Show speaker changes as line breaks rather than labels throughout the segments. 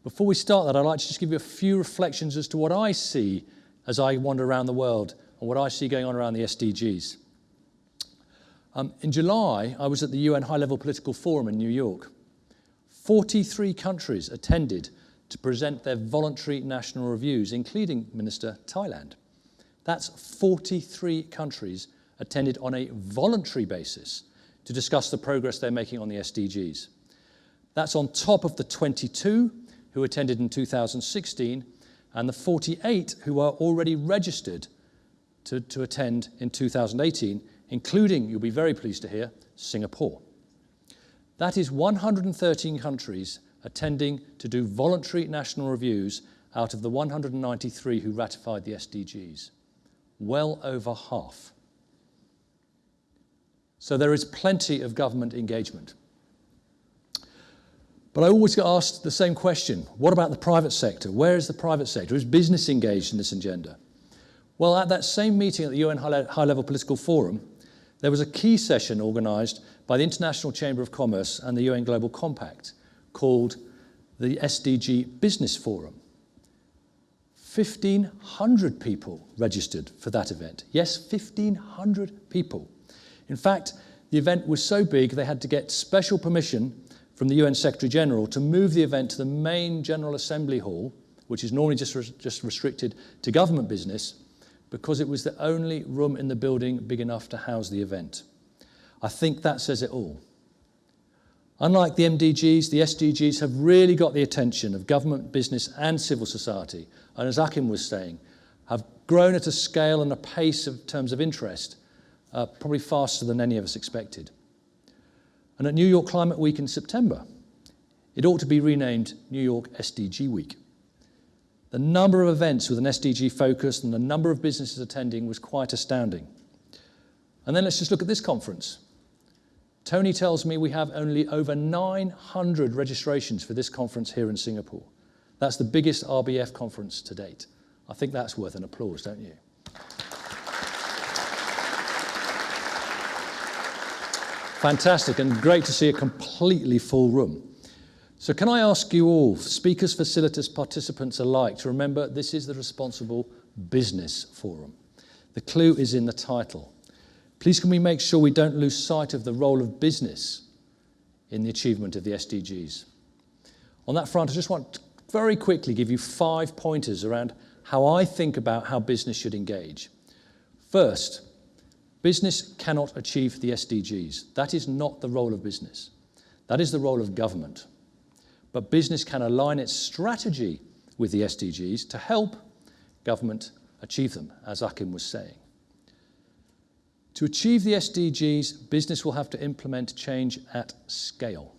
Before we start that, I'd like to just give you a few reflections as to what I see as I wander around the world and what I see going on around the SDGs. In July, I was at the UN High-Level Political Forum in New York. 43 countries attended to present their voluntary national reviews, including Minister Thailand. That's 43 countries attended on a voluntary basis to discuss the progress they're making on the SDGs. That's on top of the 22 who attended in 2016 and the 48 who are already registered to attend in 2018, including, you'll be very pleased to hear, Singapore. That is 113 countries attending to do voluntary national reviews out of the 193 who ratified the SDGs. Well over half. So there is plenty of government engagement. But I always get asked the same question. What about the private sector? Where is the private sector? Is business engaged in this agenda? Well, at that same meeting at the UN High-Level Political Forum, there was a key session organised by the International Chamber of Commerce and the UN Global Compact called the SDG Business Forum. 1,500 people registered for that event. Yes, 1,500 people. In fact, the event was so big they had to get special permission from the UN Secretary General to move the event to the main General Assembly Hall, which is normally just restricted to government business, because it was the only room in the building big enough to house the event. I think that says it all. Unlike the MDGs, the SDGs have really got the attention of government, business and civil society, and as Akim was saying, have grown at a scale and a pace in terms of interest probably faster than any of us expected. And at New York Climate Week in September, it ought to be renamed New York SDG Week. The number of events with an SDG focus and the number of businesses attending was quite astounding. And then let's just look at this conference. Tony tells me we have only over 900 registrations for this conference here in Singapore. That's the biggest RBF conference to date. I think that's worth an applause, don't you? Fantastic, and great to see a completely full room. So can I ask you all, speakers, facilitators, participants alike, to remember this is the Responsible Business Forum. The clue is in the title. Please can we make sure we don't lose sight of the role of business in the achievement of the SDGs. On that front, I just want to very quickly give you 5 pointers around how I think about how business should engage. First, business cannot achieve the SDGs. That is not the role of business. That is the role of government. But business can align its strategy with the SDGs to help government achieve them, as Akim was saying. To achieve the SDGs, business will have to implement change at scale.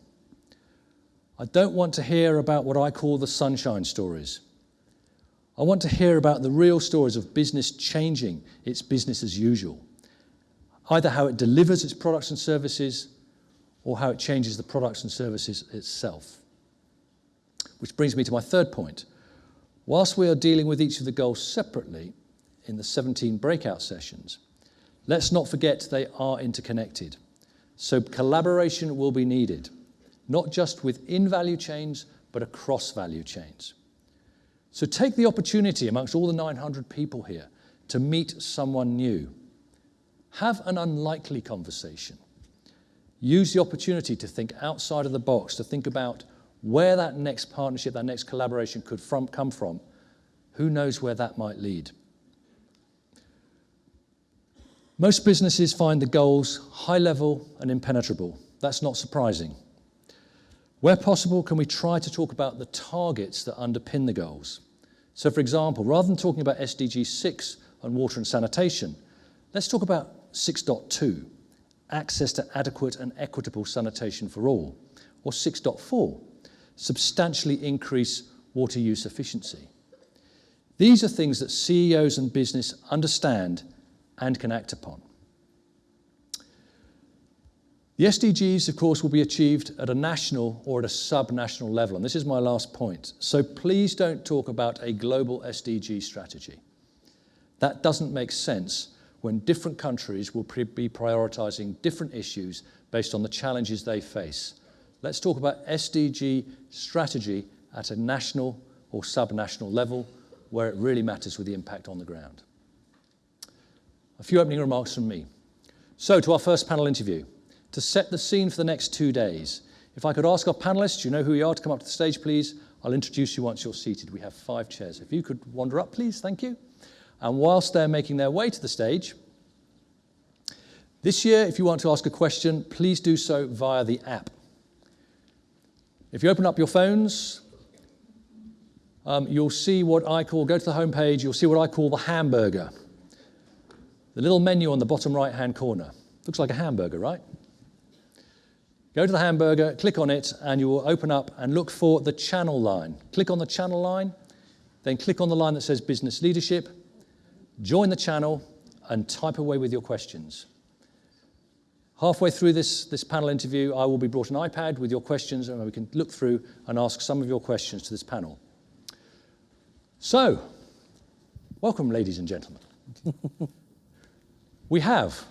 I don't want to hear about what I call the sunshine stories. I want to hear about the real stories of business changing its business as usual, either how it delivers its products and services or how it changes the products and services itself. Which brings me to my third point. Whilst we are dealing with each of the goals separately in the 17 breakout sessions, let's not forget they are interconnected. So collaboration will be needed, not just within value chains, but across value chains. So take the opportunity amongst all the 900 people here to meet someone new. Have an unlikely conversation. Use the opportunity to think outside of the box, to think about where that next partnership, that next collaboration could come from. Who knows where that might lead? Most businesses find the goals high level and impenetrable. That's not surprising. Where possible, can we try to talk about the targets that underpin the goals? So for example, rather than talking about SDG 6 on water and sanitation, let's talk about 6.2, access to adequate and equitable sanitation for all, or 6.4, substantially increase water use efficiency. These are things that CEOs and business understand and can act upon. The SDGs, of course, will be achieved at a national or at a sub-national level, and this is my last point. So please don't talk about a global SDG strategy. That doesn't make sense when different countries will be prioritizing different issues based on the challenges they face. Let's talk about SDG strategy at a national or sub-national level where it really matters with the impact on the ground. A few opening remarks from me. So to our first panel interview. To set the scene for the next 2 days, if I could ask our panelists, you know who you are, to come up to the stage, please. I'll introduce you once you're seated. We have 5 chairs. If you could wander up, please, thank you. And whilst they're making their way to the stage, this year, if you want to ask a question, please do so via the app. If you open up your phones, you'll see what I call, go to the homepage, you'll see what I call the hamburger. The little menu on the bottom right-hand corner. Looks like a hamburger, right? Go to the hamburger, click on it, and you will open up and look for the channel line. Click on the channel line, then click on the line that says Business Leadership, join the channel, and type away with your questions. Halfway through this panel interview, I will be brought an iPad with your questions, and we can look through and ask some of your questions to this panel. So, welcome, ladies and gentlemen. We have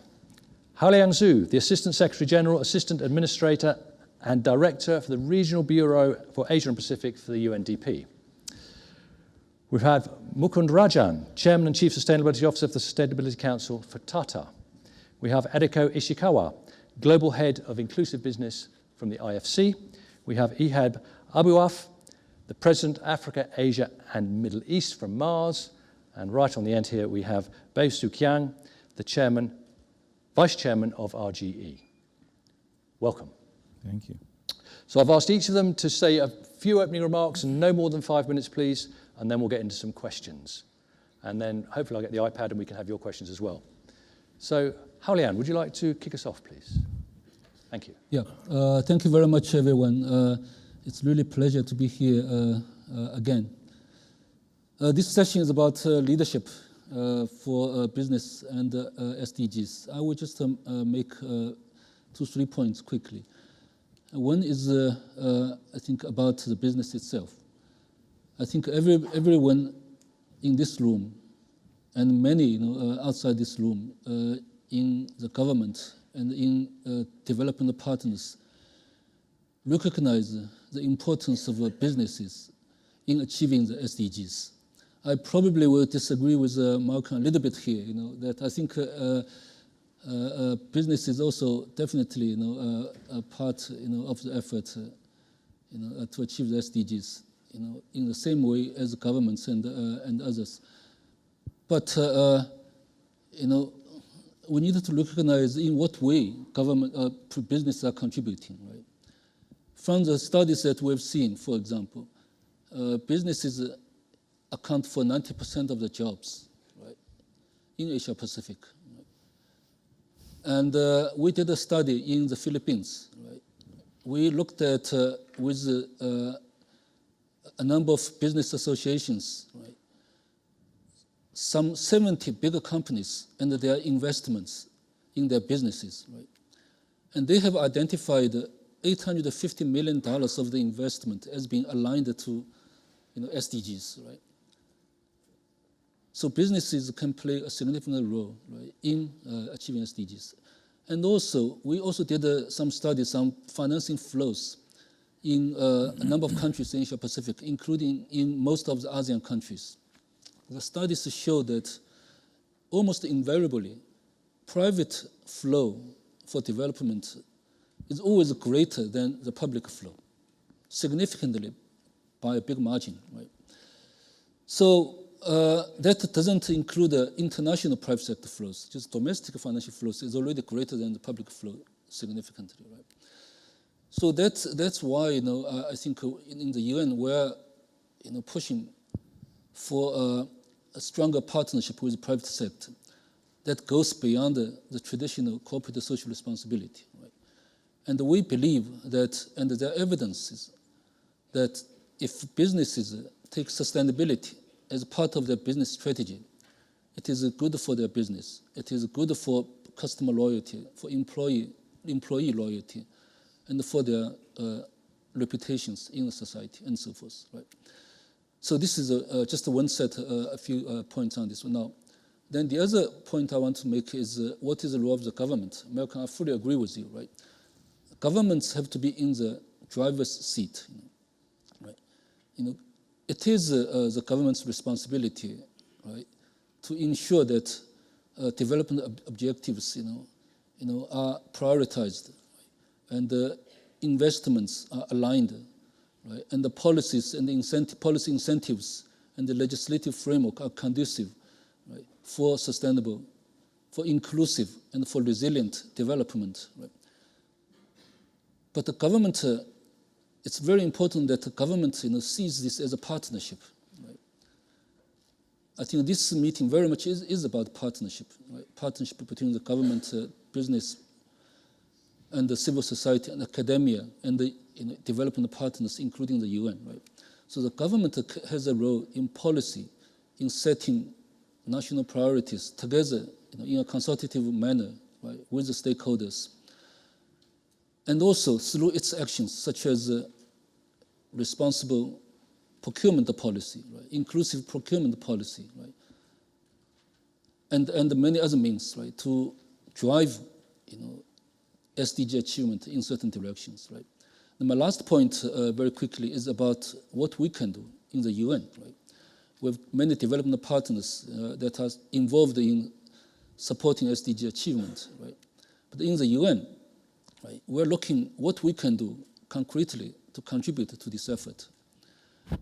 Haoliang Xu, the Assistant Secretary General, Assistant Administrator and Director for the Regional Bureau for Asia and Pacific for the UNDP. We've had Mukund Rajan, Chairman and Chief Sustainability Officer of the Sustainability Council for Tata. We have Eriko Ishikawa, Global Head of Inclusive Business from the IFC. We have Ehab Abou-Oaf, the President, Africa, Asia and Middle East from Mars. And right on the end here, we have Bey Soo Khiang, the Vice Chairman of RGE. Welcome.
Thank you.
So I've asked each of them to say a few opening remarks, and no more than 5 minutes, please, and then we'll get into some questions. And then hopefully I'll get the iPad and we can have your questions as well. So Haoliang, would you like to kick us off, please? Thank you.
Yeah, thank you very much, everyone. It's really a pleasure to be here again. This session is about leadership for business and SDGs. I will just make 2-3 points quickly. One is, I think, about the business itself. I think everyone in this room and many outside this room in the government and in developing partners recognize the importance of businesses in achieving the SDGs. I probably will disagree with Malcolm a little bit here, that I think business is also definitely, a part, of the effort, to achieve the SDGs, in the same way as governments and others. But, we need to recognize in what way government, businesses are contributing, right? From the studies that we've seen, for example, businesses account for 90% of the jobs, right, in Asia Pacific. Right? And we did a study in the Philippines. Right? We looked at with a number of business associations, right, some 70 bigger companies and their investments in their businesses, right, and they have identified $850 million of the investment as being aligned to, SDGs, right. So businesses can play a significant role, right, in achieving SDGs. And also, we also did some studies on financing flows in a number of countries in Asia Pacific, including in most of the ASEAN countries. The studies show that almost invariably, private flow for development is always greater than the public flow, significantly by a big margin, right? So that doesn't include international private sector flows. Just domestic financial flows is already greater than the public flow significantly, right? So that's why I think in the UN we're pushing for a stronger partnership with the private sector that goes beyond the traditional corporate social responsibility, right? And we believe that, and there are evidences that if businesses take sustainability as part of their business strategy, it is good for their business. It is good for customer loyalty, for employee loyalty, and for their reputations in the society and so forth, right? So this is just one set, a few points on this one. Now, then the other point I want to make is what is the role of the government? Malcolm, I fully agree with you, right? Governments have to be in the driver's seat, right? it is the government's responsibility, right, to ensure that development objectives, are prioritized, and investments are aligned, right, and the policies and the policy incentives and the legislative framework are conducive, right, for sustainable, for inclusive, and for resilient development. Right? But the government, it's very important that the government sees this as a partnership. Right? I think this meeting very much is about partnership, right? Partnership between the government, business, and the civil society and academia, and the development partners, including the UN. Right? So the government has a role in policy, in setting national priorities together in a consultative manner, right, with the stakeholders. And also through its actions, such as responsible procurement policy, right, inclusive procurement policy, right, and many other means, right, to drive SDG achievement in certain directions. Right. And my last point, very quickly, is about what we can do in the UN. Right. We have many development partners that are involved in supporting SDG achievement. Right. But in the UN, right, we're looking what we can do concretely to contribute to this effort.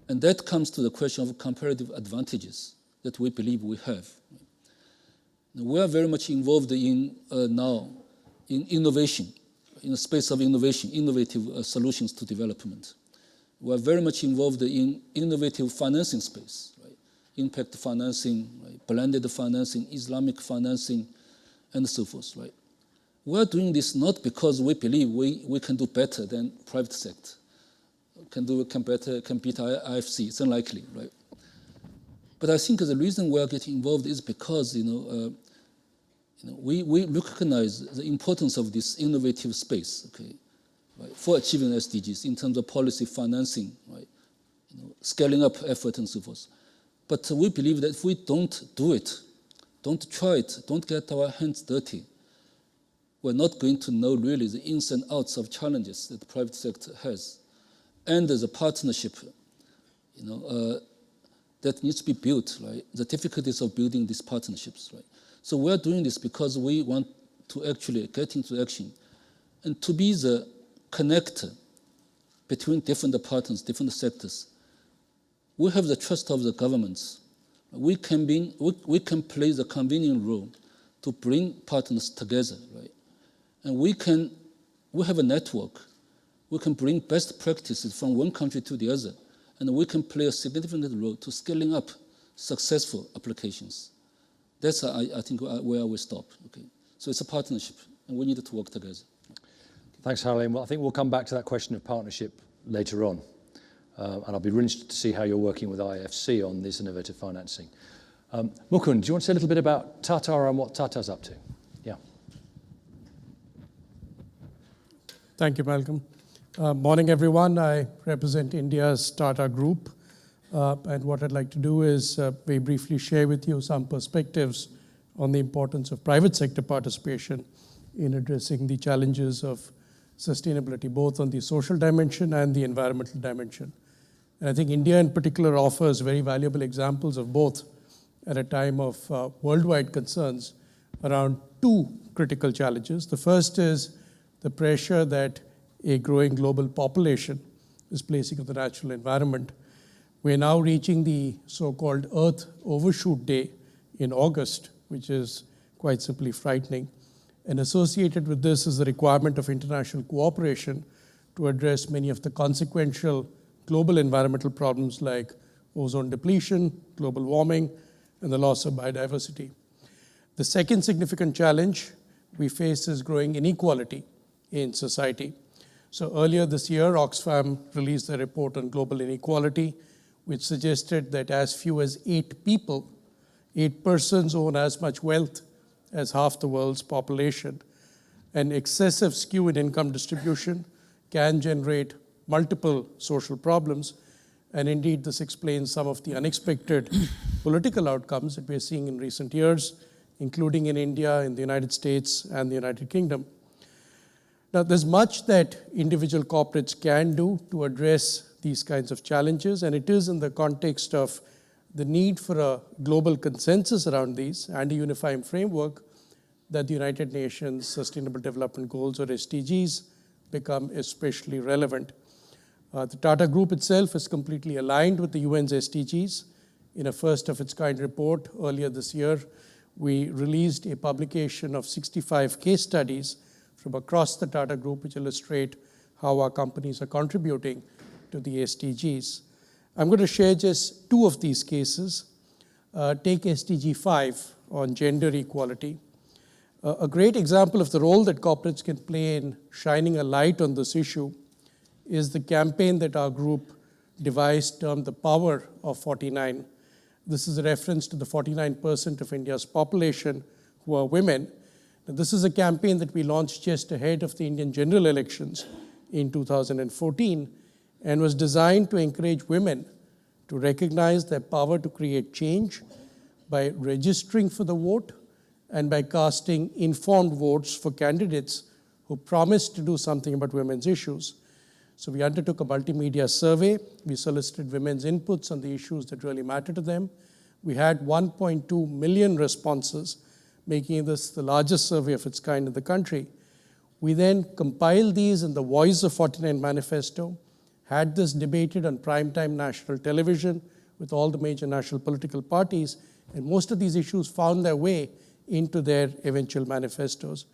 And that comes to the question of comparative advantages that we believe we have. We are very much involved in now in innovation, in the space of innovation, innovative solutions to development. We are very much involved in innovative financing space, right? Impact financing, right? Blended financing, Islamic financing, and so forth. Right? We are doing this not because we believe we can do better than private sector, can beat IFC. It's unlikely, right? But I think the reason we are getting involved is because we recognize the importance of this innovative space, okay, right, for achieving SDGs in terms of policy, financing, right, scaling up effort and so forth. But we believe that if we don't do it, don't try it, don't get our hands dirty, we're not going to know really the ins and outs of challenges that the private sector has. And there's a partnership, that needs to be built, right? The difficulties of building these partnerships, right? So we're doing this because we want to actually get into action and to be the connector between different partners, different sectors. We have the trust of the governments. We can play the convening role to bring partners together, right? And we have a network. We can bring best practices from one country to the other, and we can play a significant role to scaling up successful applications. That's, I think, where we stop. Okay, so it's a partnership, and we need to work together.
Thanks, Haoliang. Well, I think we'll come back to that question of partnership later on, and I'll be really interested to see how you're working with IFC on this innovative financing. Mukund, do you want to say a little bit about Tata and what Tata's up to? Yeah.
Thank you, Malcolm. Morning, everyone. I represent India's Tata Group. And what I'd like to do is very briefly share with you some perspectives on the importance of private sector participation in addressing the challenges of sustainability, both on the social dimension and the environmental dimension. And I think India in particular offers very valuable examples of both at a time of worldwide concerns around two critical challenges. The first is the pressure that a growing global population is placing on the natural environment. We're now reaching the so-called Earth Overshoot Day in August, which is quite simply frightening. And associated with this is the requirement of international cooperation to address many of the consequential global environmental problems like ozone depletion, global warming, and the loss of biodiversity. The second significant challenge we face is growing inequality in society. So earlier this year, Oxfam released a report on global inequality, which suggested that as few as 8 persons own as much wealth as half the world's population. An excessive skew in income distribution can generate multiple social problems. And indeed, this explains some of the unexpected political outcomes that we're seeing in recent years, including in India, in the United States, and the United Kingdom. Now, there's much that individual corporates can do to address these kinds of challenges, and it is in the context of the need for a global consensus around these and a unifying framework that the United Nations Sustainable Development Goals, or SDGs, become especially relevant. The Tata Group itself is completely aligned with the UN's SDGs. In a first-of-its-kind report earlier this year, we released a publication of 65 case studies from across the Tata Group, which illustrate how our companies are contributing to the SDGs. I'm going to share just 2 of these cases. Take SDG 5 on gender equality. A great example of the role that corporates can play in shining a light on this issue is the campaign that our group devised termed the Power of 49. This is a reference to the 49% of India's population who are women. Now, this is a campaign that we launched just ahead of the Indian general elections in 2014 and was designed to encourage women to recognize their power to create change by registering for the vote and by casting informed votes for candidates who promised to do something about women's issues. So we undertook a multimedia survey. We solicited women's inputs on the issues that really matter to them. We had 1.2 million responses, making this the largest survey of its kind in the country. We then compiled these in the Voice of 49 manifesto, had this debated on primetime national television with all the major national political parties, and most of these issues found their way into their eventual manifestos.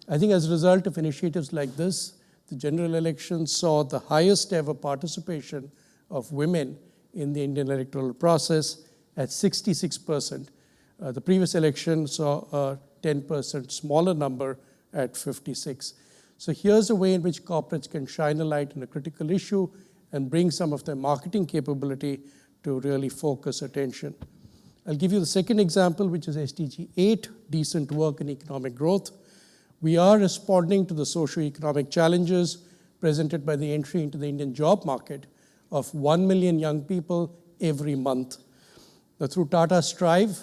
I think as a result of initiatives like this, the general election saw the highest ever participation of women in the Indian electoral process at 66%. The previous election saw a 10% smaller number at 56. So here's a way in which corporates can shine a light on a critical issue and bring some of their marketing capability to really focus attention. I'll give you the second example, which is SDG 8, decent work and economic growth. We are responding to the socio-economic challenges presented by the entry into the Indian job market of 1 million young people every month. Now, through Tata Strive,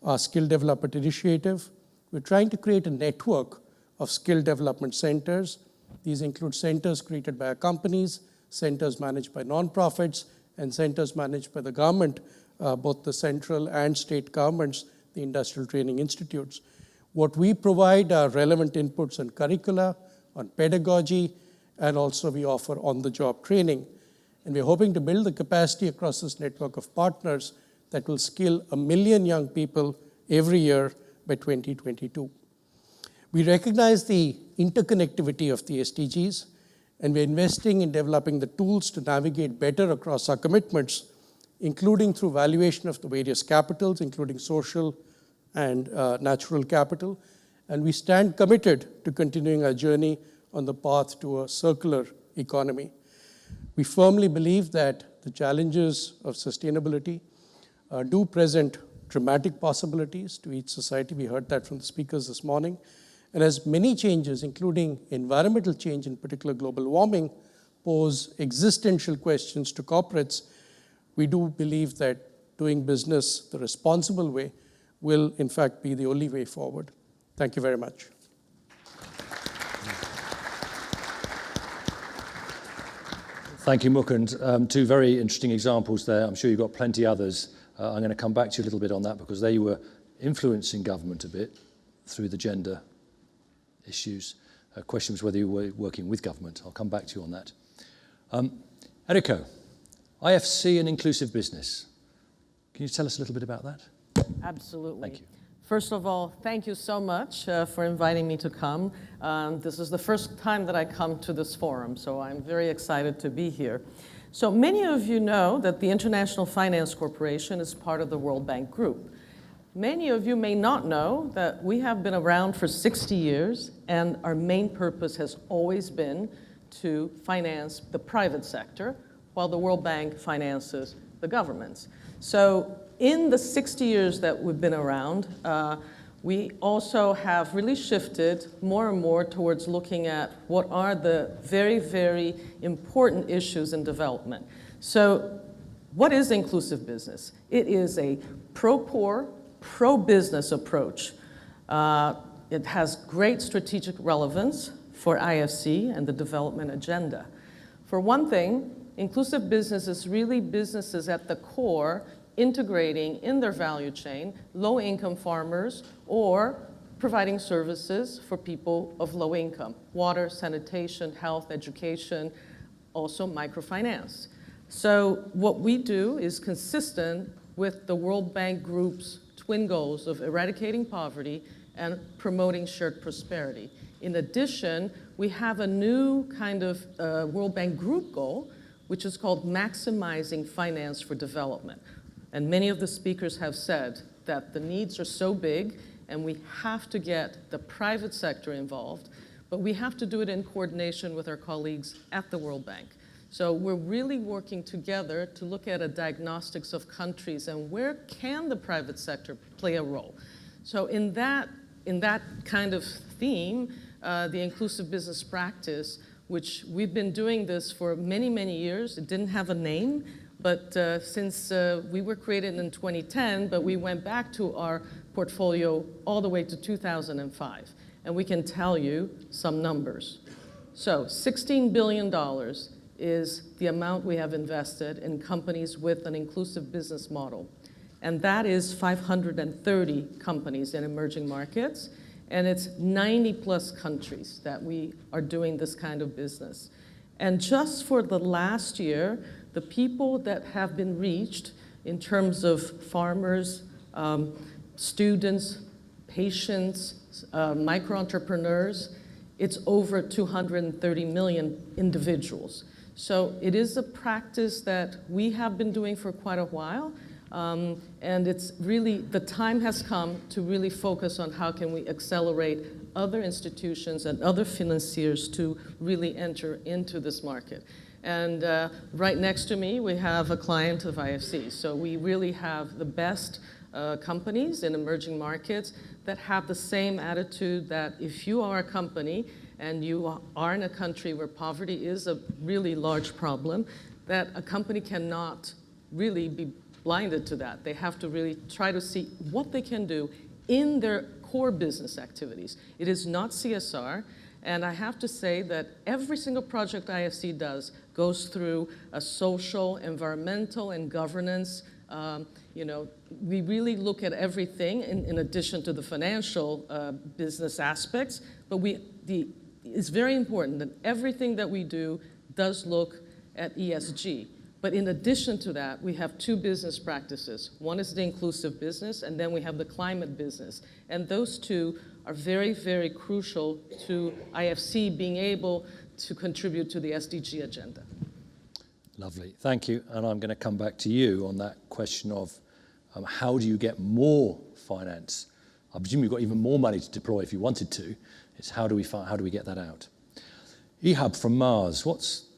our skill development initiative, we're trying to create a network of skill development centers. These include centers created by our companies, centers managed by nonprofits, and centers managed by the government, both the central and state governments, the industrial training institutes. What we provide are relevant inputs on curricula, on pedagogy, and also we offer on-the-job training. And we're hoping to build the capacity across this network of partners that will skill 1 million young people every year by 2022. We recognize the interconnectivity of the SDGs, and we're investing in developing the tools to navigate better across our commitments, including through valuation of the various capitals, including social and natural capital. And we stand committed to continuing our journey on the path to a circular economy. We firmly believe that the challenges of sustainability do present dramatic possibilities to each society. We heard that from the speakers this morning. And as many changes, including environmental change, in particular global warming, pose existential questions to corporates, we do believe that doing business the responsible way will, in fact, be the only way forward. Thank you very much.
Thank you, Mukund. 2 very interesting examples there. I'm sure you've got plenty others. I'm going to come back to you a little bit on that because they were influencing government a bit through the gender issues. Question was whether you were working with government. I'll come back to you on that. Eriko, IFC and inclusive business. Can you tell us a little bit about that?
Absolutely.
Thank you.
First of all, thank you so much for inviting me to come. This is the first time that I come to this forum, so I'm very excited to be here. So many of you know that the International Finance Corporation is part of the World Bank Group. Many of you may not know that we have been around for 60 years, and our main purpose has always been to finance the private sector, while the World Bank finances the governments. So in the 60 years that we've been around, we also have really shifted more and more towards looking at what are the very, very important issues in development. So what is inclusive business? It is a pro-poor, pro-business approach. It has great strategic relevance for IFC and the development agenda. For one thing, Inclusive business is really businesses at the core integrating in their value chain low-income farmers or providing services for people of low income, water, sanitation, health, education, also microfinance. So what we do is consistent with the World Bank Group's twin goals of eradicating poverty and promoting shared prosperity. In addition, we have a new kind of World Bank Group goal, which is called maximizing finance for development. And many of the speakers have said that the needs are so big and we have to get the private sector involved, but we have to do it in coordination with our colleagues at the World Bank. So we're really working together to look at a diagnostics of countries and where can the private sector play a role. So in that kind of theme, the inclusive business practice, which we've been doing this for many, many years, it didn't have a name, but since we were created in 2010, but we went back to our portfolio all the way to 2005. And we can tell you some numbers. So $16 billion is the amount we have invested in companies with an inclusive business model. And that is 530 companies in emerging markets. And it's 90 plus countries that we are doing this kind of business. And just for the last year, the people that have been reached in terms of farmers, students, patients, micro-entrepreneurs, it's over 230 million individuals. So it is a practice that we have been doing for quite a while. And it's really, the time has come to really focus on how can we accelerate other institutions and other financiers to really enter into this market. And right next to me, we have a client of IFC. So we really have the best companies in emerging markets that have the same attitude that if you are a company and you are in a country where poverty is a really large problem, that a company cannot really be blinded to that. They have to really try to see what they can do in their core business activities. It is not CSR, and I have to say that every single project IFC does goes through a social, environmental, and governance. You know, we really look at everything in addition to the financial business aspects, but it's very important that everything that we do does look at ESG. But in addition to that, we have two business practices. One is the inclusive business, and then we have the climate business. And those two are very, very crucial to IFC being able to contribute to the SDG agenda.
Lovely, thank you. And I'm going to come back to you on that question of how do you get more finance? I presume you've got even more money to deploy if you wanted to. It's how do we get that out? Ehab from Mars.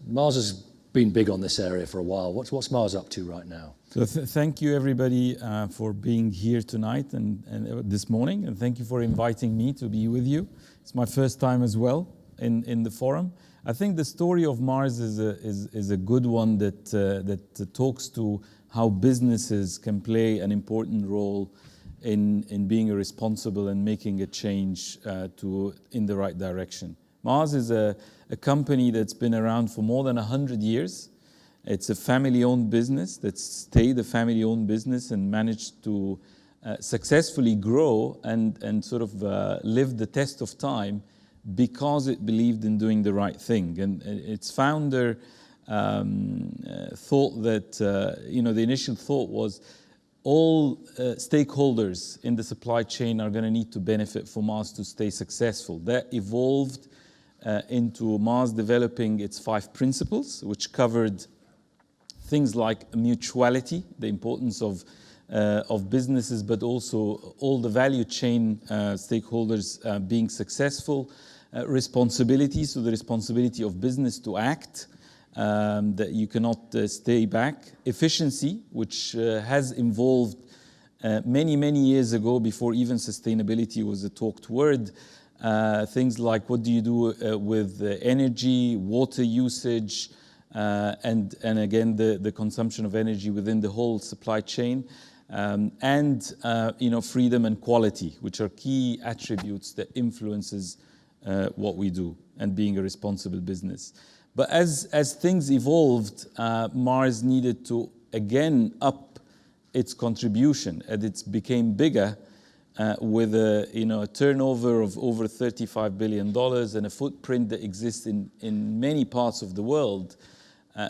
Mars has been big on this area for a while. What's Mars up to right now?
So thank you everybody for being here tonight and this morning, and thank you for inviting me to be with you. It's my first time as well in the forum. I think the story of Mars is a good one that talks to how businesses can play an important role in being responsible and making a change in the right direction. Mars is a company that's been around for more than 100 years. It's a family-owned business that's stayed a family-owned business and managed to successfully grow and sort of live the test of time because it believed in doing the right thing. And its founder thought that, the initial thought was all stakeholders in the supply chain are going to need to benefit for Mars to stay successful. That evolved into Mars developing its 5 principles, which covered things like mutuality, the importance of businesses, but also all the value chain stakeholders being successful, responsibility, so the responsibility of business to act, that you cannot stay back, efficiency, which has evolved many, many years ago before even sustainability was a talked word. Things like what do you do with energy, water usage, and again the consumption of energy within the whole supply chain, and freedom and quality, which are key attributes that influences what we do and being a responsible business. But as things evolved, Mars needed to again up its contribution, and it became bigger with a turnover of over $35 billion and a footprint that exists in many parts of the world.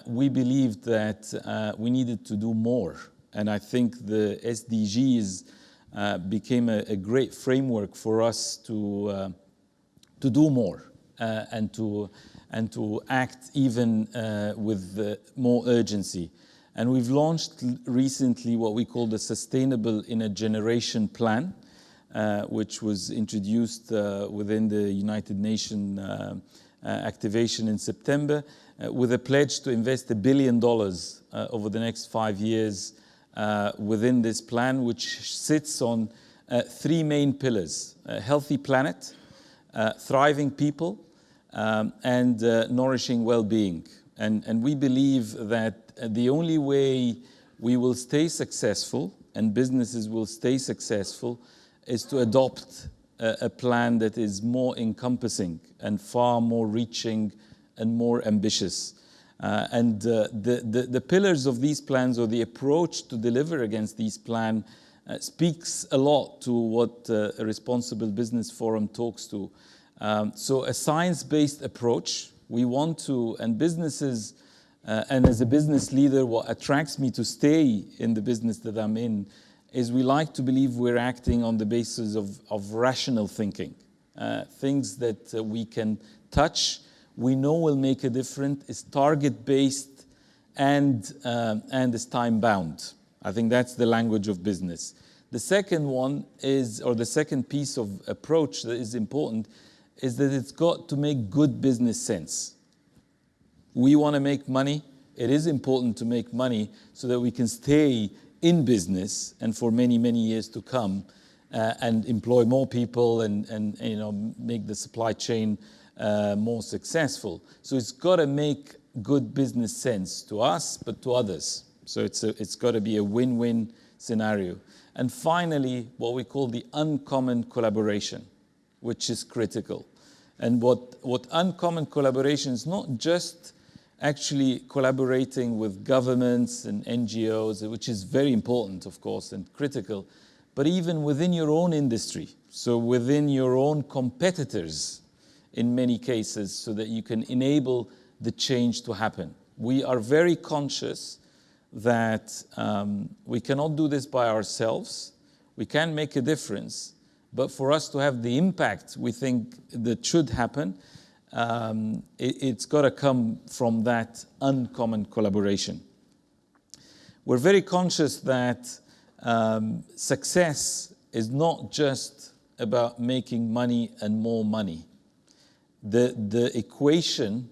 We believed that we needed to do more, and I think the SDGs became a great framework for us to do more and to act even with more urgency. And we've launched recently what we call the Sustainable in a Generation Plan, which was introduced within the United Nations activation in September, with a pledge to invest $1 billion over the next 5 years within this plan, which sits on 3 main pillars: a healthy planet, thriving people, and nourishing well-being. And we believe that the only way we will stay successful and businesses will stay successful is to adopt a plan that is more encompassing and far more reaching and more ambitious. The pillars of these plans, or the approach to deliver against these plans, speaks a lot to what a Responsible Business Forum talks to. So a science-based approach. We want to, and businesses, and as a business leader, what attracts me to stay in the business that I'm in is we like to believe we're acting on the basis of rational thinking. Things that we can touch, we know will make a difference, is target-based and is time-bound. I think that's the language of business. The second one is, or the second piece of approach that is important, is that it's got to make good business sense. We want to make money. It is important to make money so that we can stay in business and for many, many years to come, and employ more people and make the supply chain more successful. So it's got to make good business sense to us, but to others. So it's got to be a win-win scenario. And finally, what we call the uncommon collaboration, which is critical. And what uncommon collaboration is not just actually collaborating with governments and NGOs, which is very important, of course, and critical, but even within your own industry, so within your own competitors in many cases, so that you can enable the change to happen. We are very conscious that we cannot do this by ourselves. We can make a difference, but for us to have the impact we think that should happen, it's got to come from that uncommon collaboration. We're very conscious that success is not just about making money and more money. The equation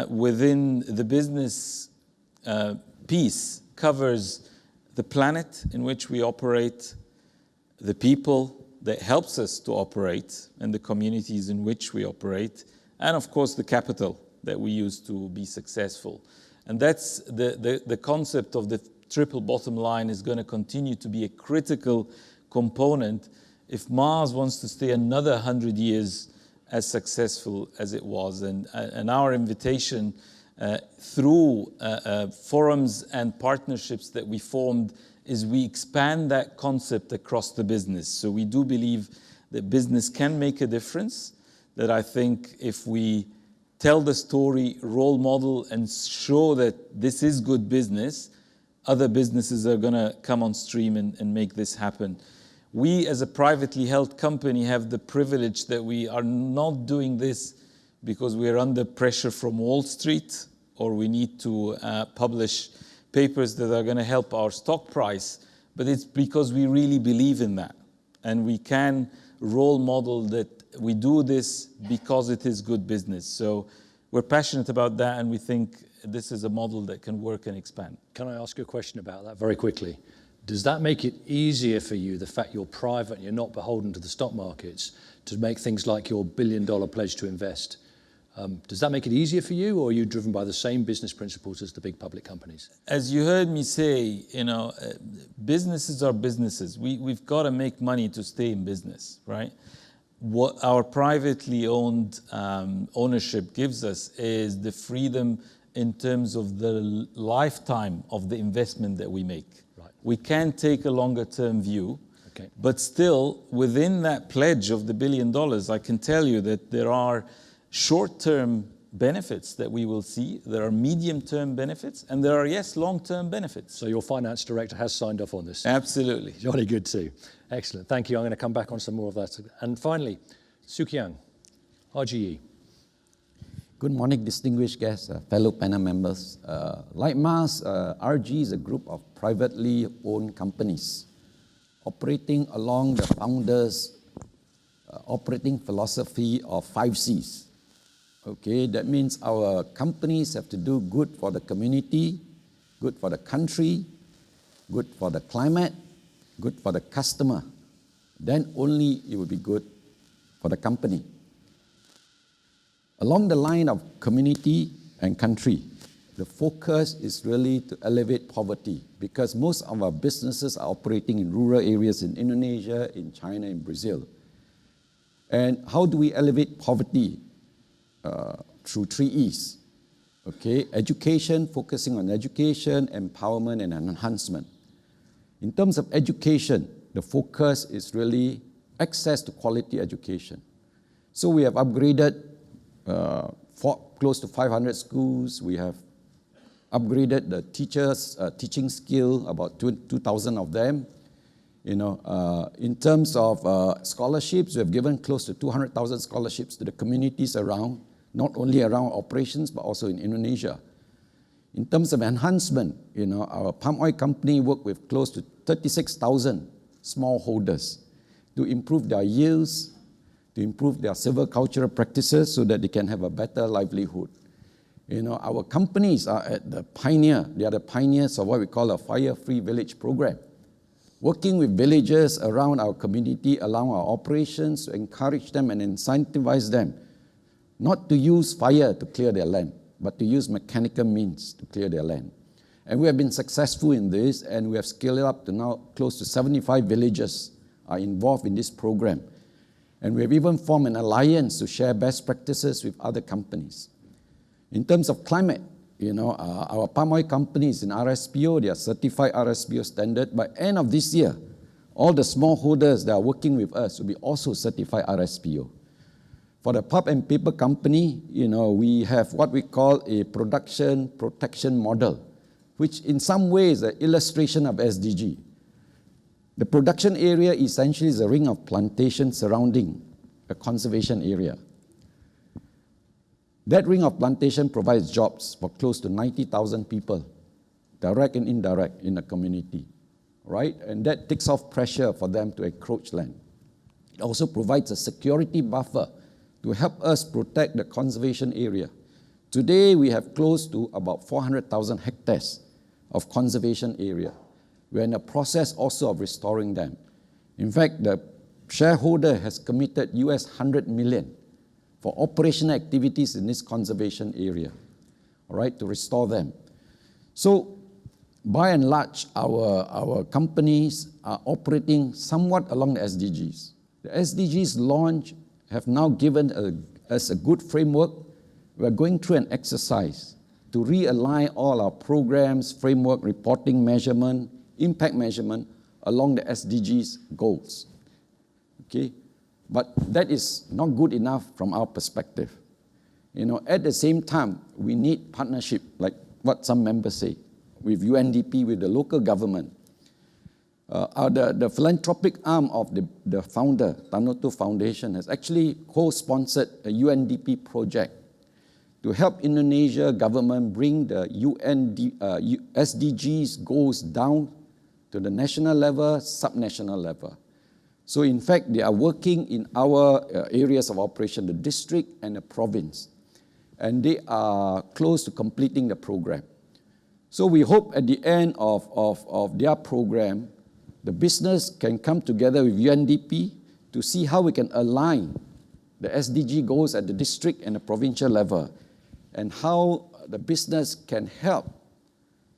within the business piece covers the planet in which we operate, the people that helps us to operate, and the communities in which we operate, and of course the capital that we use to be successful. And that's the concept of the triple bottom line is going to continue to be a critical component if Mars wants to stay another 100 years as successful as it was. And our invitation through forums and partnerships that we formed is we expand that concept across the business. So we do believe that business can make a difference, that I think if we tell the story, role model, and show that this is good business, other businesses are going to come on stream and make this happen. We, as a privately held company, have the privilege that we are not doing this because we are under pressure from Wall Street or we need to publish papers that are going to help our stock price, but it's because we really believe in that. And we can role model that we do this because it is good business. So we're passionate about that, and we think this is a model that can work and expand.
Can I ask you a question about that very quickly? Does that make it easier for you, the fact you're private and you're not beholden to the stock markets, to make things like your $1 billion pledge to invest? Does that make it easier for you, or are you driven by the same business principles as the big public companies?
As you heard me say, businesses are businesses. We've got to make money to stay in business, right? what our privately owned ownership gives us is the freedom in terms of the lifetime of the investment that we make.
Right.
We can take a longer term view,
Okay.
but still within that pledge of the $1 billion, I can tell you that there are short-term benefits that we will see, there are medium-term benefits, and there are, yes, long-term benefits.
So your finance director has signed off on this.
Absolutely.
Jolly good too. Excellent. Thank you. I'm going to come back on some more of that. And finally, Soo Khiang, RGE.
Good morning, distinguished guests, fellow panel members. Like Mars, RG is a group of privately owned companies operating along the founders' operating philosophy of 5 Cs. Okay, that means our companies have to do good for the community, good for the country, good for the climate, good for the customer. Then only it will be good for the company. Along the line of community and country, the focus is really to elevate poverty because most of our businesses are operating in rural areas in Indonesia, in China, in Brazil. And how do we elevate poverty? Through 3 E's. Okay, education, focusing on education, empowerment, and enhancement. In terms of education, the focus is really access to quality education. So we have upgraded close to 500 schools. We have upgraded the teachers' teaching skill, about 2,000 of them. You know, in terms of scholarships, we have given close to 200,000 scholarships to the communities around, not only around operations, but also in Indonesia. In terms of enhancement, you know, our palm oil company worked with close to 36,000 smallholders to improve their yields, to improve their silvicultural practices so that they can have a better livelihood. You know, our companies are at the pioneer. They are the pioneers of what we call a fire-free village program. Working with villagers around our community, along our operations, to encourage them and incentivize them not to use fire to clear their land, but to use mechanical means to clear their land. And we have been successful in this, and we have scaled it up to now close to 75 villages are involved in this program. And we have even formed an alliance to share best practices with other companies. In terms of climate, you know, our palm oil companies in RSPO, they are certified RSPO standard. By end of this year, all the smallholders that are working with us will be also certified RSPO. For the pulp and paper company, you know, we have what we call a production protection model, which in some ways is an illustration of SDG. The production area essentially is a ring of plantation surrounding a conservation area. That ring of plantation provides jobs for close to 90,000 people, direct and indirect, in the community, right? And that takes off pressure for them to encroach land. It also provides a security buffer to help us protect the conservation area. Today, we have close to about 400,000 hectares of conservation area. We're in the process also of restoring them. In fact, the shareholder has committed US $100 million for operational activities in this conservation area, all right, to restore them. So, by and large, our companies are operating somewhat along the SDGs. The SDGs launch have now given us a good framework. We're going through an exercise to realign all our programs, framework, reporting, measurement, impact measurement along the SDGs goals. Okay? But that is not good enough from our perspective. You know, at the same time, we need partnership, like what some members say, with UNDP, with the local government. The philanthropic arm of the founder, Tanoto Foundation, has actually co-sponsored a UNDP project to help Indonesia government bring the SDGs goals down to the national level, subnational level. So in fact, they are working in our areas of operation, the district and the province, and they are close to completing the program. So we hope at the end of their program, the business can come together with UNDP to see how we can align the SDG goals at the district and the provincial level, and how the business can help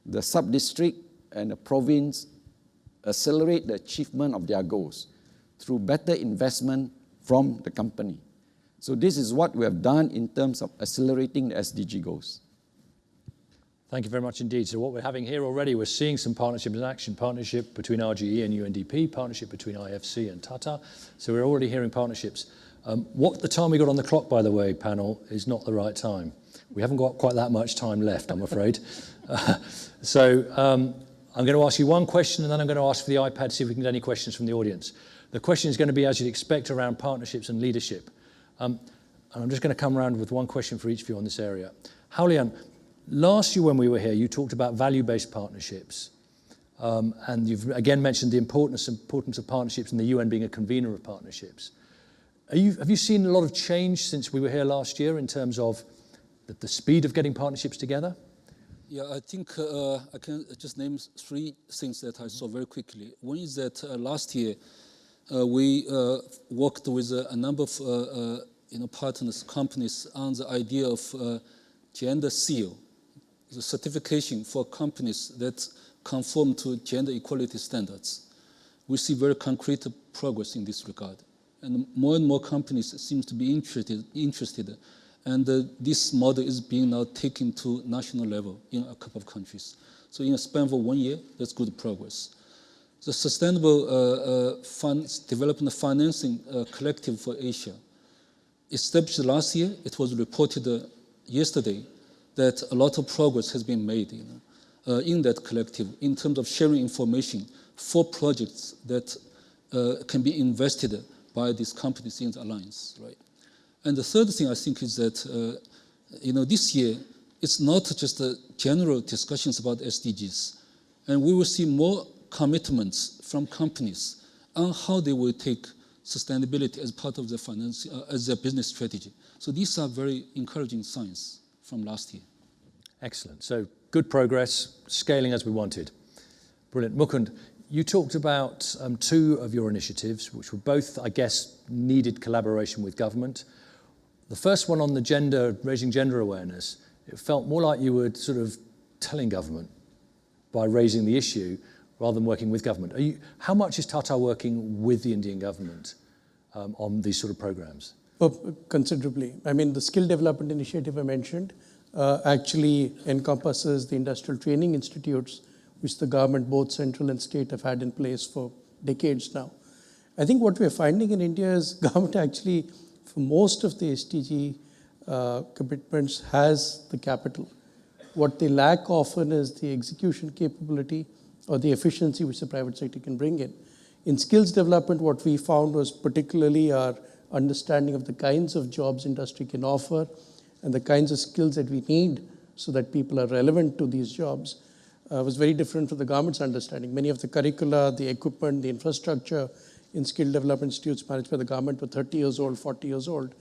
the sub-district and the province accelerate the achievement of their goals through better investment from the company. So this is what we have done in terms of accelerating the SDG goals.
Thank you very much indeed. So what we're having here already, we're seeing some partnerships in action, partnership between RGE and UNDP, partnership between IFC and Tata. So we're already hearing partnerships. What the time we got on the clock, by the way, panel, is not the right time. We haven't got quite that much time left, I'm afraid. I'm going to ask you one question, and then I'm going to ask for the iPad, see if we can get any questions from the audience. The question is going to be, as you'd expect, around partnerships and leadership. And I'm just going to come around with one question for each of you on this area. Haoliang, last year when we were here, you talked about value-based partnerships. And you've again mentioned the importance of partnerships and the UN being a convener of partnerships. Have you seen a lot of change since we were here last year in terms of the speed of getting partnerships together?
Yeah, I think I can just name 3 things that I saw very quickly. One is that last year we worked with a number of partners, companies, on the idea of gender seal, the certification for companies that conform to gender equality standards. We see very concrete progress in this regard. And more companies seem to be interested. And this model is being now taken to national level in a couple of countries. So in a span of 1 year, that's good progress. The Sustainable Development Financing Collective for Asia, established last year, it was reported yesterday that a lot of progress has been made in that collective in terms of sharing information for projects that can be invested by these companies in the alliance, right? And the third thing I think is that, this year, it's not just general discussions about SDGs. And we will see more commitments from companies on how they will take sustainability as part of their as their business strategy. So these are very encouraging signs from last year.
Excellent. So good progress, scaling as we wanted. Brilliant. Mukund, you talked about 2 of your initiatives, which were both, I guess, needed collaboration with government. The first one on the raising gender awareness, it felt more like you were sort of telling government by raising the issue rather than working with government. How much is Tata working with the Indian government on these sort of programs?
Oh, considerably. I mean, the skill development initiative I mentioned actually encompasses the industrial training institutes, which the government, both central and state, have had in place for decades now. I think what we're finding in India is government actually, for most of the SDG commitments, has the capital. What they lack often is the execution capability or the efficiency which the private sector can bring in. In skills development, what we found was particularly our understanding of the kinds of jobs industry can offer and the kinds of skills that we need so that people are relevant to these jobs was very different from the government's understanding. Many of the curricula, the equipment, the infrastructure in skill development institutes managed by the government were 30 years old, 40 years old.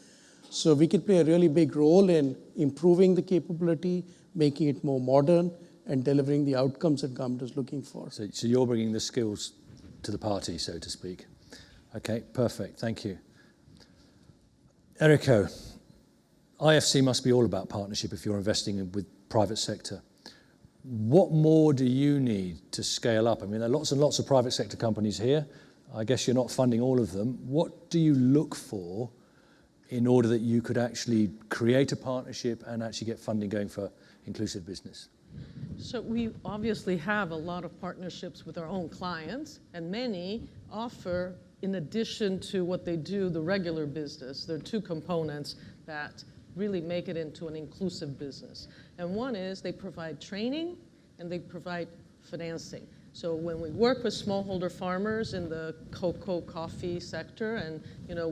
So we could play a really big role in improving the capability, making it more modern, and delivering the outcomes that government is looking for.
So you're bringing the skills to the party, so to speak. Okay, perfect. Thank you. Eriko, IFC must be all about partnership if you're investing with private sector. What more do you need to scale up? I mean, there are lots and lots of private sector companies here. I guess you're not funding all of them. What do you look for in order that you could actually create a partnership and actually get funding going for inclusive business?
So we obviously have a lot of partnerships with our own clients, and many offer, in addition to what they do, the regular business. There are 2 components that really make it into an inclusive business. And one is they provide training and they provide financing. So when we work with smallholder farmers in the cocoa, coffee sector, and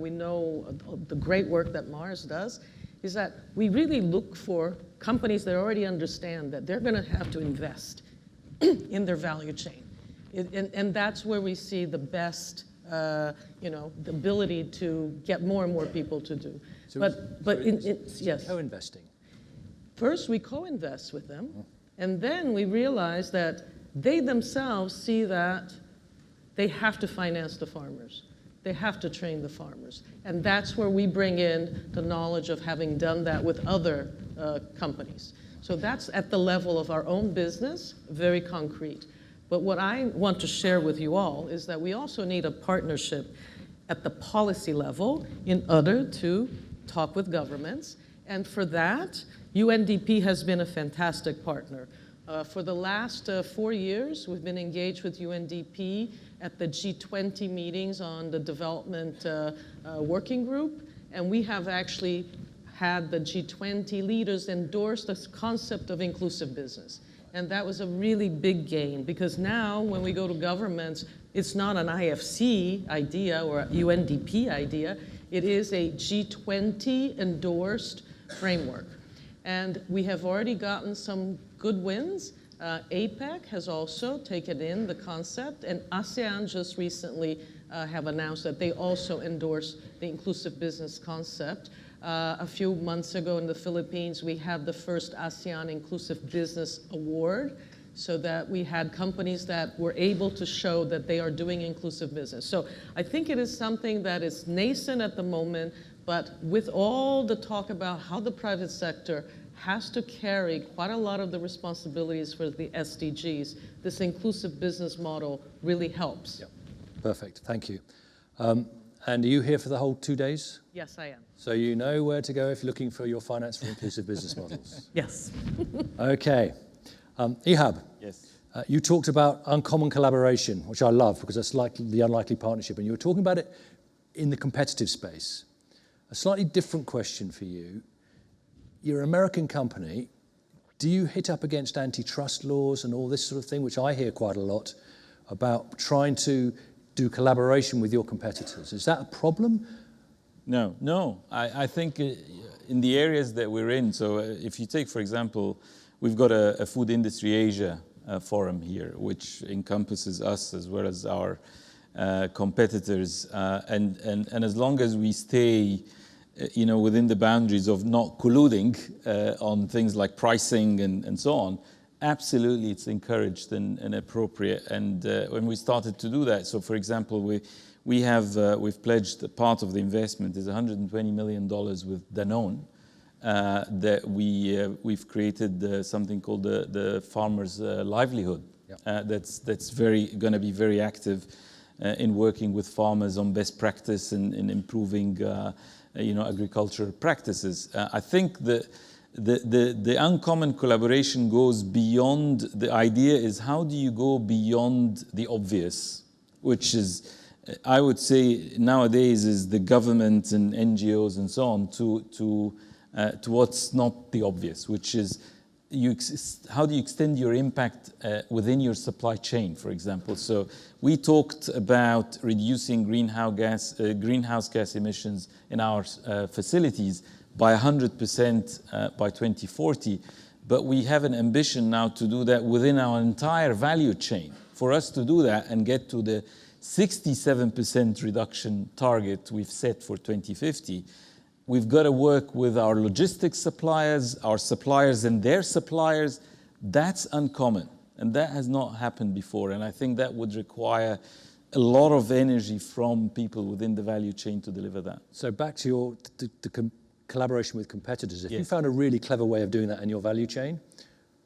we know the great work that Mars does, is that we really look for companies that already understand that they're going to have to invest in their value chain. And that's where we see the best, the ability to get more and more people to do.
So
yes.
Co-investing.
First, we co-invest with them, and then we realize that they themselves see that they have to finance the farmers. They have to train the farmers. And that's where we bring in the knowledge of having done that with other companies. So that's at the level of our own business, very concrete. But what I want to share with you all is that we also need a partnership at the policy level in order to talk with governments. And for that, UNDP has been a fantastic partner. For the last 4 years, we've been engaged with UNDP at the G20 meetings on the development working group, and we have actually had the G20 leaders endorse this concept of inclusive business. And that was a really big gain, because now when we go to governments, it's not an IFC idea or a UNDP idea, it is a G20 endorsed framework. And we have already gotten some good wins. APEC has also taken in the concept, and ASEAN just recently have announced that they also endorse the inclusive business concept. A few months ago in the Philippines, we had the first ASEAN Inclusive Business Award, so that we had companies that were able to show that they are doing inclusive business. So I think it is something that is nascent at the moment, but with all the talk about how the private sector has to carry quite a lot of the responsibilities for the SDGs, this inclusive business model really helps.
Yep. Perfect, thank you. And are you here for the whole 2 days?
Yes, I am.
So you know where to go if you're looking for your finance for inclusive business models?
Yes.
Okay. Ehab,
Yes.
you talked about uncommon collaboration, which I love because that's like the unlikely partnership, and you were talking about it in the competitive space. A slightly different question for you. You're an American company. Do you hit up against antitrust laws and all this sort of thing, which I hear quite a lot about trying to do collaboration with your competitors? Is that a problem?
No. I think in the areas that we're in, so if you take, for example, we've got a Food Industry Asia forum here, which encompasses us as well as our competitors. And as long as we stay within the boundaries of not colluding on things like pricing and so on, absolutely it's encouraged and appropriate. And when we started to do that, so for example, we've pledged part of the investment is $120 million with Danone, that we've created something called the Farmer's Livelihood. Yep. That's going to be very active in working with farmers on best practice and in improving agricultural practices. I think the uncommon collaboration goes beyond, the idea is how do you go beyond the obvious, which is, I would say nowadays is the government and NGOs and so on to what's not the obvious, which is how do you extend your impact within your supply chain, for example. So we talked about reducing greenhouse gas emissions in our facilities by 100% by 2040, but we have an ambition now to do that within our entire value chain. For us to do that and get to the 67% reduction target we've set for 2050, we've got to work with our logistics suppliers, our suppliers and their suppliers. That's uncommon, and that has not happened before. And I think that would require a lot of energy from people within the value chain to deliver that.
So back to the collaboration with competitors. If
Yes.
you found a really clever way of doing that in your value chain,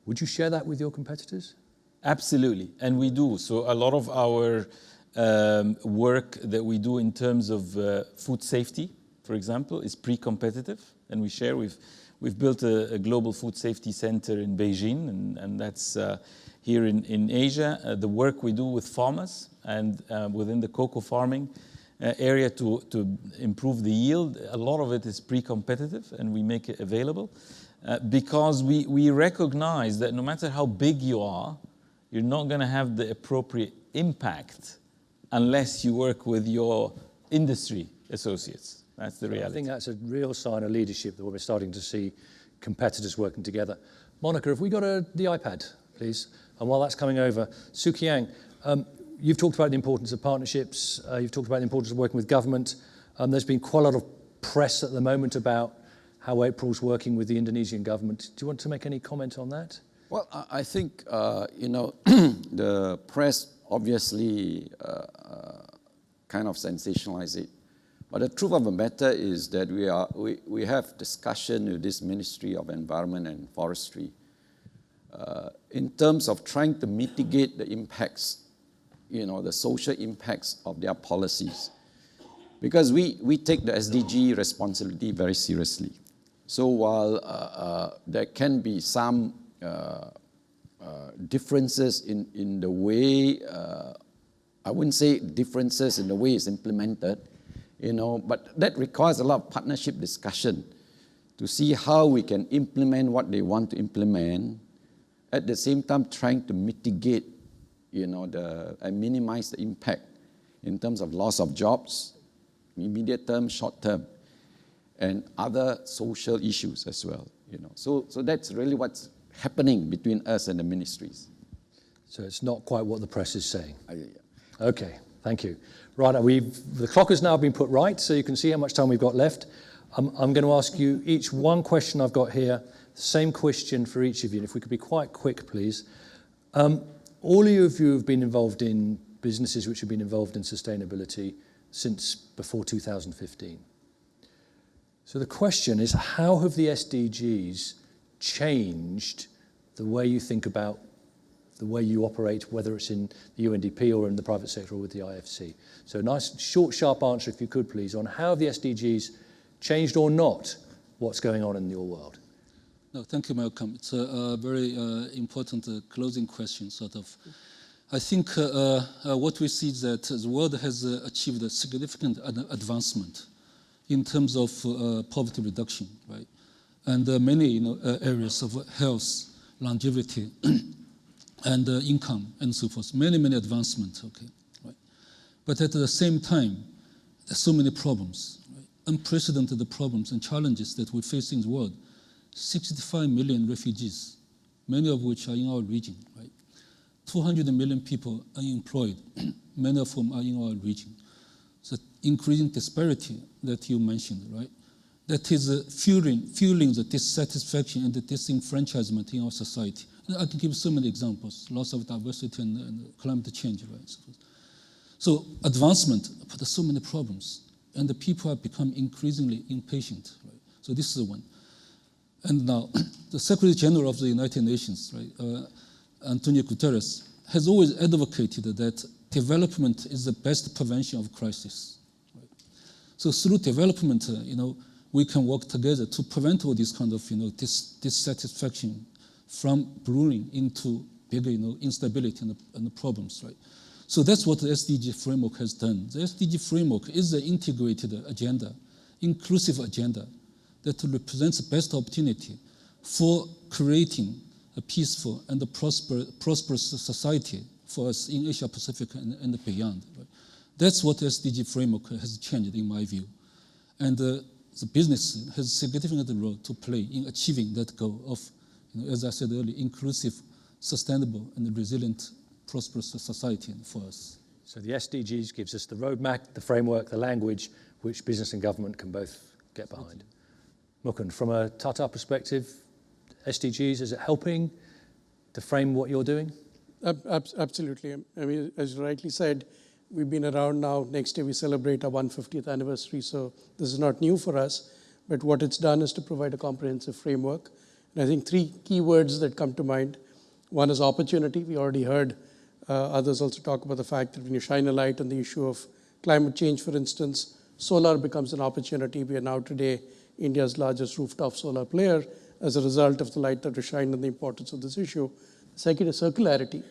would you share that with your competitors?
Absolutely, and we do. So a lot of our work that we do in terms of food safety, for example, is pre-competitive, and we share. We've built a global food safety center in Beijing, and that's here in Asia. The work we do with farmers and within the cocoa farming area to improve the yield, a lot of it is pre-competitive, and we make it available because we recognize that no matter how big you are, you're not going to have the appropriate impact unless you work with your industry associates. That's the reality.
I think that's a real sign of leadership that we're starting to see competitors working together. Monica, have we got the iPad, please? And while that's coming over, Soo Khiang, you've talked about the importance of partnerships. You've talked about the importance of working with government. There's been quite a lot of press at the moment about how April's working with the Indonesian government. Do you want to make any comment on that?
Well, I think, the press obviously kind of sensationalize it. But the truth of the matter is that we have discussion with this Ministry of Environment and Forestry in terms of trying to mitigate the impacts, the social impacts of their policies. because we take the SDG responsibility very seriously. So while there can be some differences in the way, I wouldn't say differences in the way it's implemented, but that requires a lot of partnership discussion to see how we can implement what they want to implement, at the same time trying to mitigate, and minimize the impact in terms of loss of jobs, immediate term, short term, and other social issues as well. So that's really what's happening between us and the ministries.
So it's not quite what the press is saying.
Yeah.
Okay, thank you. Right, the clock has now been put right, so you can see how much time we've got left. I'm going to ask you each one question I've got here, same question for each of you, and if we could be quite quick, please. All of you have been involved in businesses which have been involved in sustainability since before 2015. So the question is, how have the SDGs changed the way you think about the way you operate, whether it's in the UNDP or in the private sector or with the IFC? So a nice, short, sharp answer, if you could, please, on how have the SDGs changed or not what's going on in your world?
No, thank you, Malcolm. It's a very important closing question, sort of. I think what we see is that the world has achieved a significant advancement in terms of poverty reduction, right? And many areas of health, longevity, and income, and so forth. Many, many advancements, okay, right? But at the same time, there's so many problems, right? Unprecedented problems and challenges that we face in the world. 65 million refugees, many of which are in our region, right? 200 million people unemployed, many of whom are in our region. So increasing disparity that you mentioned, right? That is fueling the dissatisfaction and the disenfranchisement in our society. And I can give so many examples, loss of diversity and climate change, right? So advancement, but there's so many problems. And the people have become increasingly impatient, right? So this is the one. And now, the Secretary General of the United Nations, right, Antonio Guterres, has always advocated that development is the best prevention of crisis. Right? So through development, we can work together to prevent all this kind of, dissatisfaction from brewing into bigger, instability and the problems, right? So that's what the SDG framework has done. The SDG framework is an integrated agenda, inclusive agenda, that represents the best opportunity for creating a peaceful and a prosperous society for us in Asia Pacific and beyond. Right? That's what the SDG framework has changed, in my view. And the business has a significant role to play in achieving that goal of, as I said earlier, inclusive, sustainable, and resilient, prosperous society for us.
So the SDGs gives us the roadmap, the framework, the language, which business and government can both get behind. Mukund, from a Tata perspective, SDGs, is it helping to frame what you're doing?
Absolutely. I mean, as you rightly said, we've been around now. Next year we celebrate our 150th anniversary, so this is not new for us. But what it's done is to provide a comprehensive framework. And I think three key words that come to mind. One is opportunity. We already heard others also talk about the fact that when you shine a light on the issue of climate change, for instance, solar becomes an opportunity. We are now today India's largest rooftop solar player as a result of the light that we shine on the importance of this issue. The second is circularity,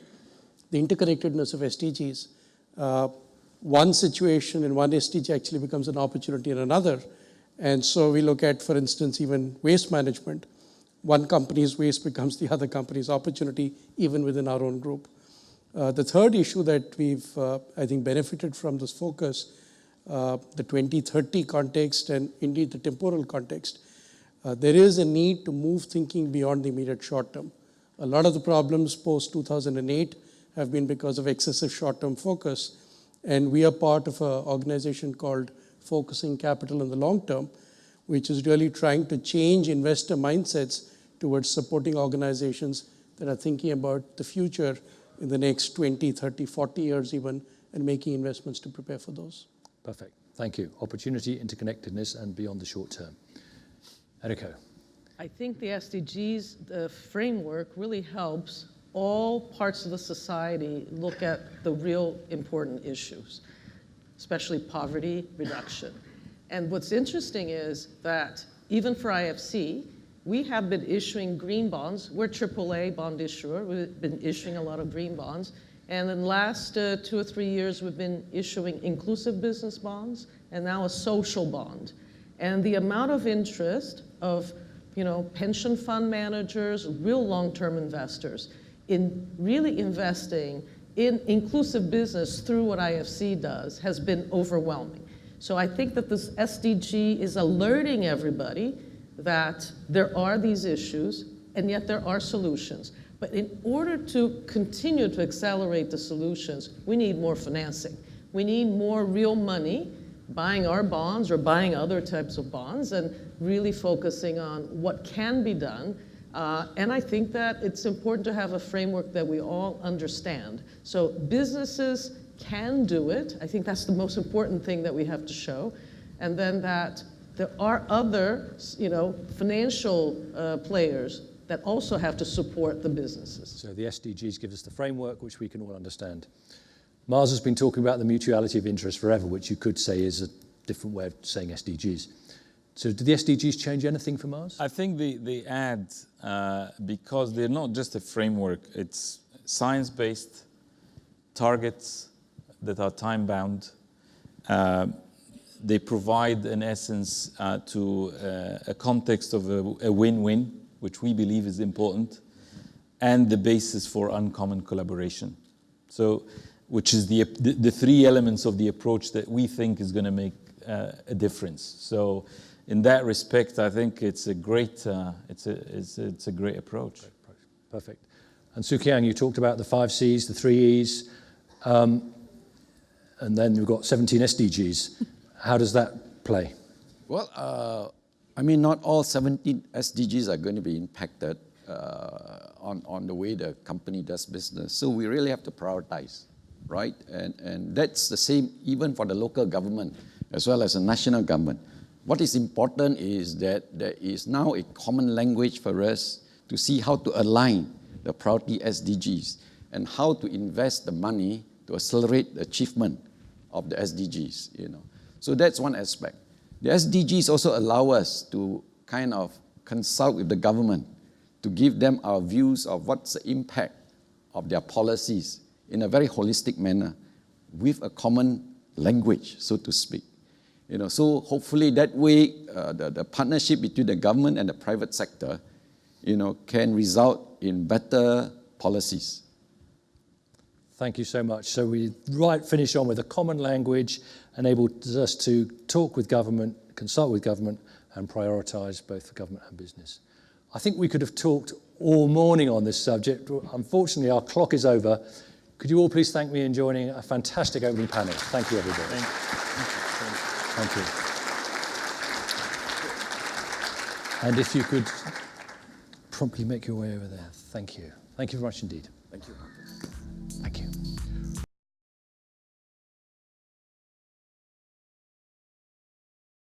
the interconnectedness of SDGs. One situation in one SDG actually becomes an opportunity in another. And so we look at, for instance, even waste management. One company's waste becomes the other company's opportunity, even within our own group. The third issue that we've, I think, benefited from this focus, the 2030 context and indeed the temporal context, there is a need to move thinking beyond the immediate short term. A lot of the problems post-2008 have been because of excessive short-term focus, and we are part of an organization called Focusing Capital in the Long Term, which is really trying to change investor mindsets towards supporting organizations that are thinking about the future in the next 20, 30, 40 years even, and making investments to prepare for those.
Perfect. Thank you. Opportunity, interconnectedness, and beyond the short term. Eriko.
I think the SDGs framework really helps all parts of the society look at the real important issues. especially poverty reduction. And what's interesting is that even for IFC, we have been issuing green bonds. We're AAA bond issuer. We've been issuing a lot of green bonds. And in the last 2 or 3 years, we've been issuing inclusive business bonds and now a social bond. And the amount of interest of pension fund managers, real long-term investors, in really investing in inclusive business through what IFC does has been overwhelming. So I think that this SDG is alerting everybody that there are these issues, and yet there are solutions. But in order to continue to accelerate the solutions, we need more financing. We need more real money, buying our bonds or buying other types of bonds, and really focusing on what can be done. And I think that it's important to have a framework that we all understand. So businesses can do it. I think that's the most important thing that we have to show. And then that there are other, financial players that also have to support the businesses.
So the SDGs give us the framework which we can all understand. Mars has been talking about the mutuality of interest forever, which you could say is a different way of saying SDGs. So do the SDGs change anything for Mars?
I think they add, because they're not just a framework, it's science-based targets that are time-bound. They provide, in essence, to a context of a win-win, which we believe is important, and the basis for uncommon collaboration. So, which is the three elements of the approach that we think is going to make a difference. So, in that respect, I think it's a great it's a great approach.
Perfect. And Soo Khiang, you talked about the 5 C's, the 3 E's, and then we've got 17 SDGs. How does that play?
Well, not all 17 SDGs are going to be impacted on the way the company does business. So we really have to prioritize, right? And that's the same even for the local government as well as the national government. What is important is that there is now a common language for us to see how to align the priority SDGs and how to invest the money to accelerate the achievement of the SDGs. So that's one aspect. The SDGs also allow us to kind of consult with the government to give them our views of what's the impact of their policies in a very holistic manner with a common language, so to speak. So hopefully that way the partnership between the government and the private sector, can result in better policies.
Thank you so much. So we finish on with a common language, enables us to talk with government, consult with government, and prioritise both for government and business. I think we could have talked all morning on this subject. Unfortunately, our clock is over. Could you all please thank me in joining a fantastic opening panel? Thank you, everybody. Thank you. And if you could promptly make your way over there. Thank you. Thank you very much indeed.
Thank you.